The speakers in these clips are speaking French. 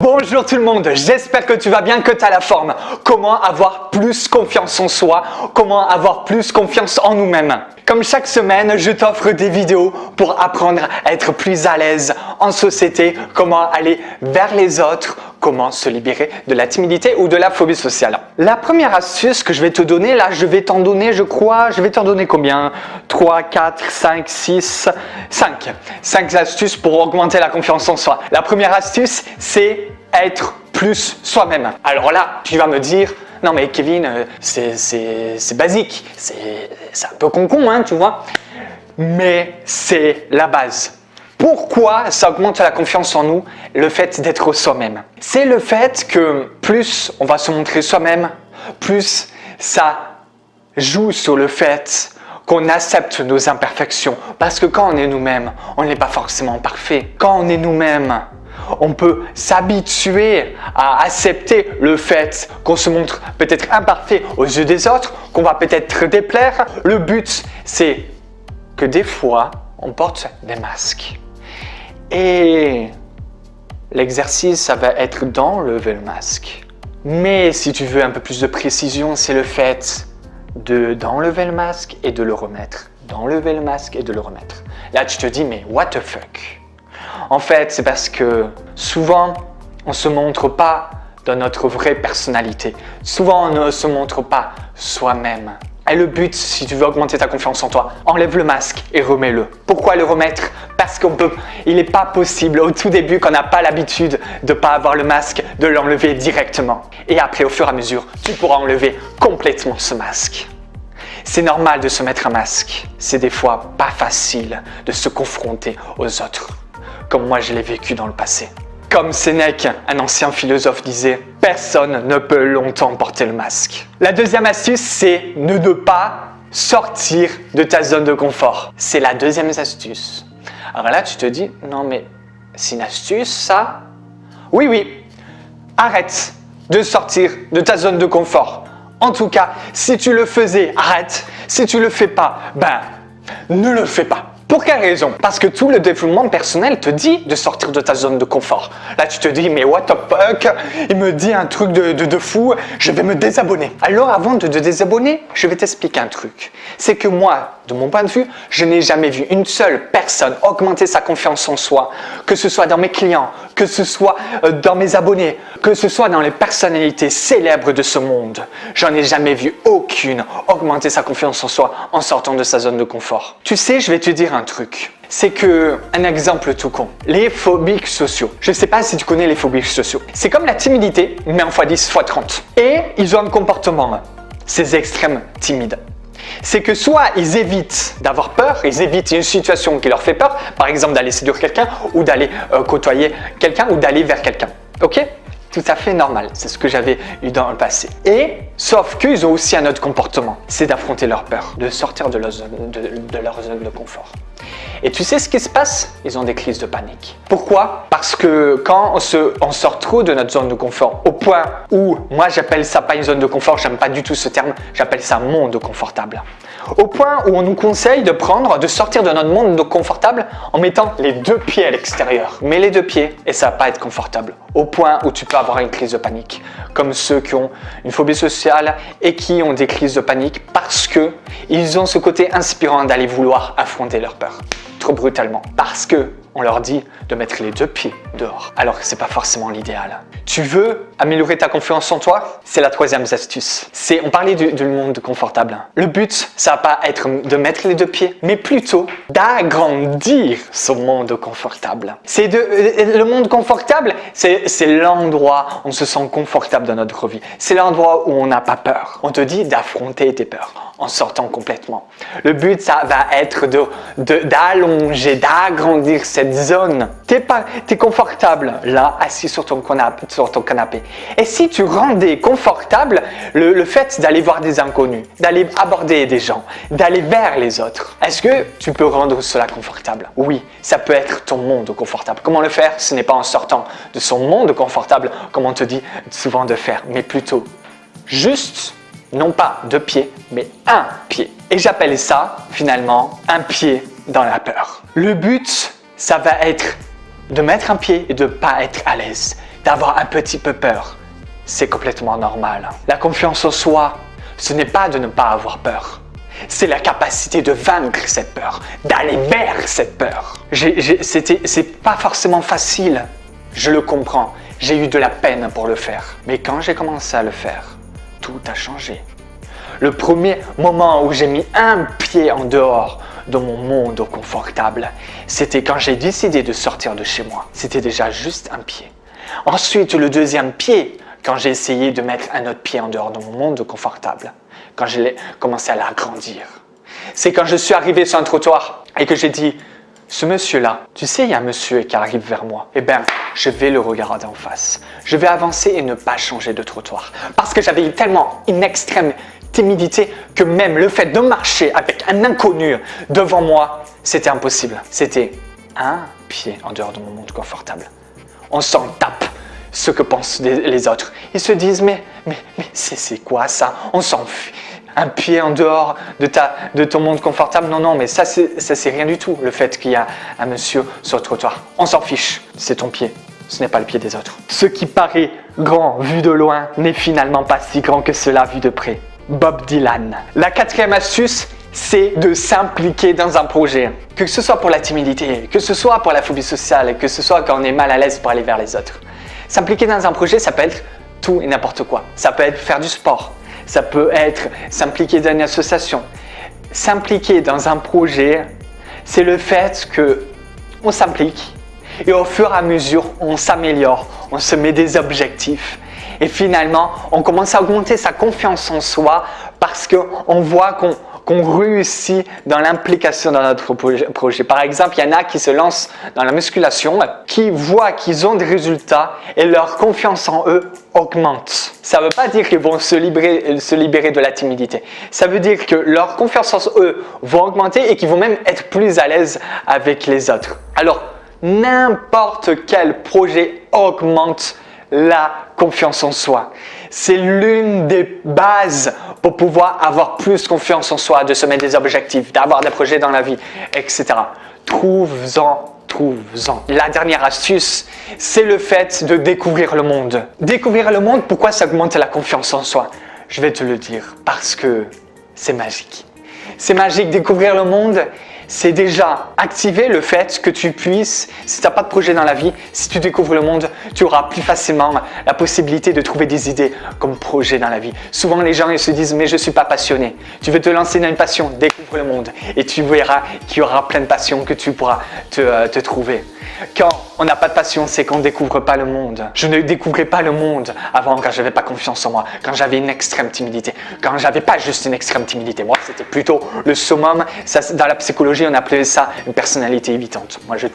Bonjour tout le monde, j'espère que tu vas bien, que tu as la forme. Comment avoir plus confiance en soi, comment avoir plus confiance en nous-mêmes. Comme chaque semaine, je t'offre des vidéos pour apprendre à être plus à l'aise en société, comment aller vers les autres, comment se libérer de la timidité ou de la phobie sociale. La première astuce que je vais te donner, là, je vais t'en donner combien? 3, 4, 5, 6, 5. 5 astuces pour augmenter la confiance en soi. La première astuce, c'est être plus soi-même. Alors là, tu vas me dire, non mais Kevin, c'est basique, c'est un peu con-con, hein, tu vois. Mais c'est la base. Pourquoi ça augmente la confiance en nous, le fait d'être soi-même? C'est le fait que plus on va se montrer soi-même, plus ça joue sur le fait qu'on accepte nos imperfections. Parce que quand on est nous-mêmes, on n'est pas forcément parfait. Quand on est nous-mêmes, on peut s'habituer à accepter le fait qu'on se montre peut-être imparfait aux yeux des autres, qu'on va peut-être déplaire. Le but, c'est que des fois, on porte des masques. Et l'exercice, ça va être d'enlever le masque. Mais si tu veux un peu plus de précision, c'est le fait d'enlever le masque et de le remettre. D'enlever le masque et de le remettre. Là, tu te dis, mais what the fuck? En fait, c'est parce que souvent, on ne se montre pas dans notre vraie personnalité. Souvent, on ne se montre pas soi-même. Et le but, si tu veux augmenter ta confiance en toi, enlève le masque et remets-le. Pourquoi le remettre? Parce il n'est pas possible au tout début, quand on n'a pas l'habitude de ne pas avoir le masque, de l'enlever directement. Et après, au fur et à mesure, tu pourras enlever complètement ce masque. C'est normal de se mettre un masque. C'est des fois pas facile de se confronter aux autres, comme moi je l'ai vécu dans le passé. Comme Sénèque, un ancien philosophe, disait « Personne ne peut longtemps porter le masque ». La deuxième astuce, c'est ne pas sortir de ta zone de confort. C'est la deuxième astuce. Alors là, tu te dis « Non mais c'est une astuce ça ?» Oui, arrête de sortir de ta zone de confort. En tout cas, si tu le faisais, arrête. Si tu le fais pas, ne le fais pas. Pour quelle raison? Parce que tout le développement personnel te dit de sortir de ta zone de confort. Là, tu te dis, mais what the fuck? Il me dit un truc de fou, je vais me désabonner. Alors, avant de te désabonner, je vais t'expliquer un truc. C'est que moi, de mon point de vue, je n'ai jamais vu une seule personne augmenter sa confiance en soi, que ce soit dans mes clients, que ce soit dans mes abonnés, que ce soit dans les personnalités célèbres de ce monde. J'en ai jamais vu aucune augmenter sa confiance en soi en sortant de sa zone de confort. Tu sais, je vais te dire un truc. C'est que, un exemple tout con, les phobiques sociaux. Je ne sais pas si tu connais les phobiques sociaux. C'est comme la timidité, mais en x10, x30. Et ils ont un comportement, ces extrêmes timides. C'est que soit ils évitent d'avoir peur, ils évitent une situation qui leur fait peur, par exemple d'aller séduire quelqu'un, ou d'aller côtoyer quelqu'un, ou d'aller vers quelqu'un. Ok? Tout à fait normal, c'est ce que j'avais eu dans le passé. Et, sauf qu'ils ont aussi un autre comportement, c'est d'affronter leur peur, de sortir de leur zone de confort. Et tu sais ce qui se passe? Ils ont des crises de panique. Pourquoi? Parce que quand on sort trop de notre zone de confort, au point où, moi j'appelle ça pas une zone de confort, j'aime pas du tout ce terme, j'appelle ça monde confortable. Au point où on nous conseille de sortir de notre monde confortable en mettant les 2 pieds à l'extérieur. Mets les 2 pieds et ça va pas être confortable. Au point où tu peux avoir une crise de panique. Comme ceux qui ont une phobie sociale et qui ont des crises de panique parce que ils ont ce côté inspirant d'aller vouloir affronter leur peur. Trop brutalement. Parce que on leur dit de mettre les 2 pieds dehors, alors que c'est pas forcément l'idéal. Tu veux améliorer ta confiance en toi? C'est la troisième astuce. On parlait du monde confortable. Le but, ça va pas être de mettre les 2 pieds, mais plutôt d'agrandir ce monde confortable. Le monde confortable, c'est l'endroit où on se sent confortable dans notre vie. C'est l'endroit où on n'a pas peur. On te dit d'affronter tes peurs en sortant complètement. Le but, ça va être d'allonger, d'agrandir cette zone. T'es confortable là, assis sur ton canapé. Et si tu rendais confortable le fait d'aller voir des inconnus, d'aller aborder des gens, d'aller vers les autres, est-ce que tu peux rendre cela confortable? Oui, ça peut être ton monde confortable. Comment le faire? Ce n'est pas en sortant de son monde confortable, comme on te dit souvent de faire, mais plutôt juste, non pas 2 pieds, mais 1 pied. Et j'appelle ça, finalement, un pied dans la peur. Le but, ça va être de mettre un pied et de ne pas être à l'aise. d'avoir un petit peu peur. C'est complètement normal. La confiance en soi, ce n'est pas de ne pas avoir peur. C'est la capacité de vaincre cette peur, d'aller vers cette peur. C'est pas forcément facile, je le comprends. J'ai eu de la peine pour le faire. Mais quand j'ai commencé à le faire, tout a changé. Le premier moment où j'ai mis un pied en dehors de mon monde confortable, c'était quand j'ai décidé de sortir de chez moi. C'était déjà juste un pied. Ensuite, le deuxième pied, quand j'ai essayé de mettre un autre pied en dehors de mon monde confortable, quand j'ai commencé à l'agrandir. C'est quand je suis arrivé sur un trottoir et que j'ai dit « Ce monsieur-là, tu sais, il y a un monsieur qui arrive vers moi. Eh bien, je vais le regarder en face. Je vais avancer et ne pas changer de trottoir. » Parce que j'avais tellement une extrême timidité que même le fait de marcher avec un inconnu devant moi, c'était impossible. C'était un pied en dehors de mon monde confortable. On s'en tape ce que pensent les autres. Ils se disent mais c'est quoi ça? On s'en fout. Un pied en dehors de ton monde confortable? Non, mais ça c'est rien du tout. Le fait qu'il y a un monsieur sur le trottoir. On s'en fiche. C'est ton pied. Ce n'est pas le pied des autres. Ce qui paraît grand vu de loin n'est finalement pas si grand que cela vu de près. Bob Dylan. La quatrième astuce, c'est de s'impliquer dans un projet. Que ce soit pour la timidité, que ce soit pour la phobie sociale, que ce soit quand on est mal à l'aise pour aller vers les autres. S'impliquer dans un projet, ça peut être tout et n'importe quoi. Ça peut être faire du sport. Ça peut être s'impliquer dans une association. S'impliquer dans un projet, c'est le fait qu'on s'implique et au fur et à mesure, on s'améliore, on se met des objectifs. Et finalement, on commence à augmenter sa confiance en soi parce qu'on voit qu'on réussit dans l'implication dans notre projet. Par exemple, il y en a qui se lancent dans la musculation, qui voient qu'ils ont des résultats et leur confiance en eux augmente. Ça ne veut pas dire qu'ils vont se libérer de la timidité. Ça veut dire que leur confiance en eux va augmenter et qu'ils vont même être plus à l'aise avec les autres. Alors, n'importe quel projet augmente la confiance en soi. C'est l'une des bases pour pouvoir avoir plus confiance en soi, de se mettre des objectifs, d'avoir des projets dans la vie, etc. Trouve-en. La dernière astuce, c'est le fait de découvrir le monde. Découvrir le monde, pourquoi ça augmente la confiance en soi? Je vais te le dire, parce que c'est magique. C'est magique, découvrir le monde. C'est déjà activer le fait que tu puisses, si tu n'as pas de projet dans la vie, si tu découvres le monde, tu auras plus facilement la possibilité de trouver des idées comme projet dans la vie. Souvent, les gens ils se disent « mais je ne suis pas passionné ». Tu veux te lancer dans une passion, découvre le monde et tu verras qu'il y aura plein de passions que tu pourras te trouver. Quand on n'a pas de passion, c'est qu'on ne découvre pas le monde. Je ne découvrais pas le monde avant quand je n'avais pas confiance en moi, quand j'avais une extrême timidité, quand je n'avais pas juste une extrême timidité. Moi, c'était plutôt le summum. Ça, dans la psychologie, on appelait ça une personnalité évitante. Moi, je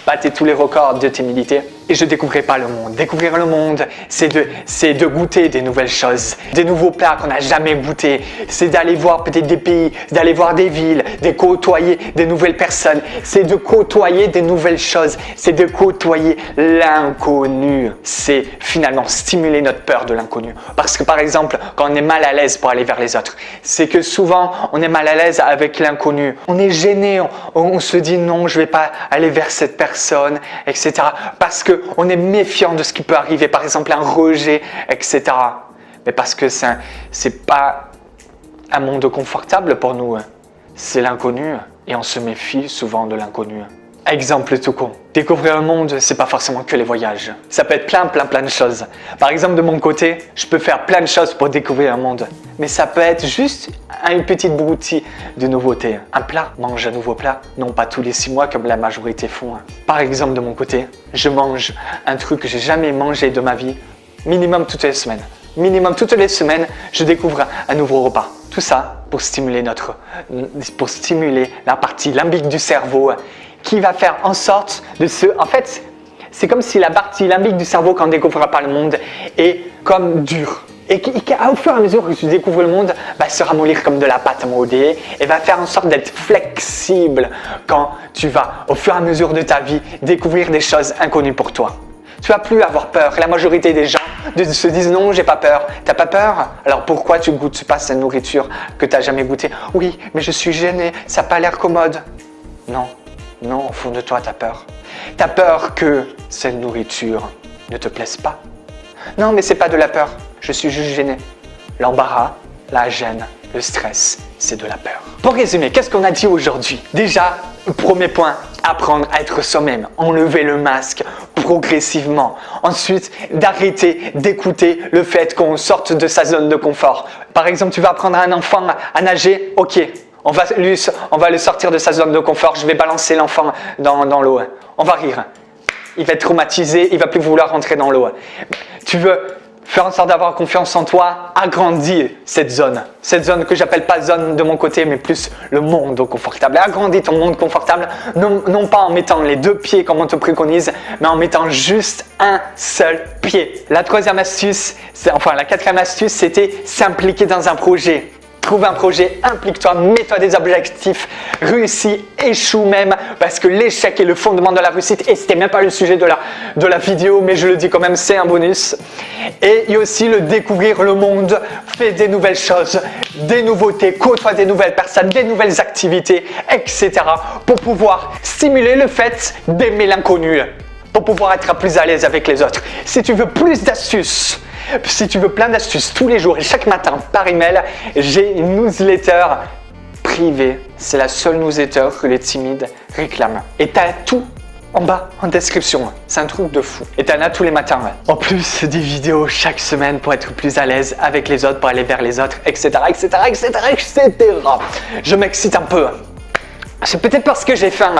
battais tous les records de timidité et je ne découvrais pas le monde. Découvrir le monde, c'est de goûter des nouvelles choses, des nouveaux plats qu'on n'a jamais goûtés. C'est d'aller voir peut-être des pays, d'aller voir des villes, de côtoyer des nouvelles personnes. C'est de côtoyer des nouvelles choses. C'est de côtoyer l'inconnu. C'est finalement stimuler notre peur de l'inconnu. Parce que par exemple, quand on est mal à l'aise pour aller vers les autres, c'est que souvent, on est mal à l'aise avec l'inconnu. On est gêné, on se dit non, je ne vais pas aller vers cette personne, etc. Parce qu'on est méfiant de ce qui peut arriver, par exemple un rejet, etc. Mais parce que ce n'est pas un monde confortable pour nous, c'est l'inconnu et on se méfie souvent de l'inconnu. Exemple tout con. Découvrir le monde, c'est pas forcément que les voyages. Ça peut être plein de choses. Par exemple, de mon côté, je peux faire plein de choses pour découvrir le monde. Mais ça peut être juste une petite broutille de nouveautés. Un plat, mange un nouveau plat. Non pas tous les 6 mois comme la majorité font. Par exemple, de mon côté, je mange un truc que j'ai jamais mangé de ma vie, minimum toutes les semaines. Minimum toutes les semaines, je découvre un nouveau repas. Tout ça pour stimuler la partie limbique du cerveau qui va faire en sorte de se... En fait, c'est comme si la partie limbique du cerveau, quand on ne découvrira pas le monde, est comme dure. Et au fur et à mesure que tu découvres le monde, va se ramollir comme de la pâte à modeler et va faire en sorte d'être flexible quand tu vas, au fur et à mesure de ta vie, découvrir des choses inconnues pour toi. Tu vas plus avoir peur. La majorité des gens se disent non, j'ai pas peur. T'as pas peur? Alors pourquoi tu goûtes pas cette nourriture que tu n'as jamais goûtée? Oui, mais je suis gêné, ça n'a pas l'air commode. Non, au fond de toi, tu as peur. Tu as peur que cette nourriture ne te plaisent pas. Non, mais c'est pas de la peur, je suis juste gêné. L'embarras, la gêne, le stress, c'est de la peur. Pour résumer, qu'est-ce qu'on a dit aujourd'hui? Déjà, premier point, apprendre à être soi-même, enlever le masque progressivement. Ensuite, d'arrêter d'écouter le fait qu'on sorte de sa zone de confort. Par exemple, tu vas apprendre à un enfant à nager, ok, on va le sortir de sa zone de confort, je vais balancer l'enfant dans l'eau. On va rire. Il va être traumatisé, il va plus vouloir rentrer dans l'eau. Tu veux faire en sorte d'avoir confiance en toi, agrandis cette zone. Cette zone que j'appelle pas zone de mon côté, mais plus le monde confortable. Agrandis ton monde confortable, non pas en mettant les 2 pieds comme on te préconise, mais en mettant juste un seul pied. La 4e astuce, c'était s'impliquer dans un projet. Trouve un projet, implique-toi, mets-toi des objectifs, réussis, échoue même, parce que l'échec est le fondement de la réussite. Et c'était même pas le sujet de la vidéo, mais je le dis quand même, c'est un bonus. Et il y a aussi le découvrir le monde, fais des nouvelles choses, des nouveautés, côtoie des nouvelles personnes, des nouvelles activités, etc. pour pouvoir stimuler le fait d'aimer l'inconnu, pour pouvoir être plus à l'aise avec les autres. Si tu veux plus d'astuces, si tu veux plein d'astuces tous les jours et chaque matin par email, j'ai une newsletter privée. C'est la seule newsletter que les timides réclament. Et tu as tout en bas en description. C'est un truc de fou. Et tu en as tous les matins. En plus des vidéos chaque semaine pour être plus à l'aise avec les autres, pour aller vers les autres, etc. Je m'excite un peu. C'est peut-être parce que j'ai faim.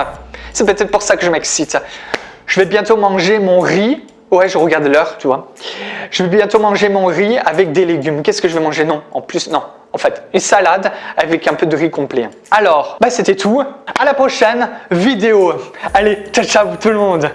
C'est peut-être pour ça que je m'excite. Je vais bientôt manger mon riz. Ouais, je regarde l'heure, tu vois. Je vais bientôt manger mon riz avec des légumes. Qu'est-ce que je vais manger? Non, en plus, non. En fait, une salade avec un peu de riz complet. Alors, c'était tout. À la prochaine vidéo. Allez, ciao, ciao tout le monde.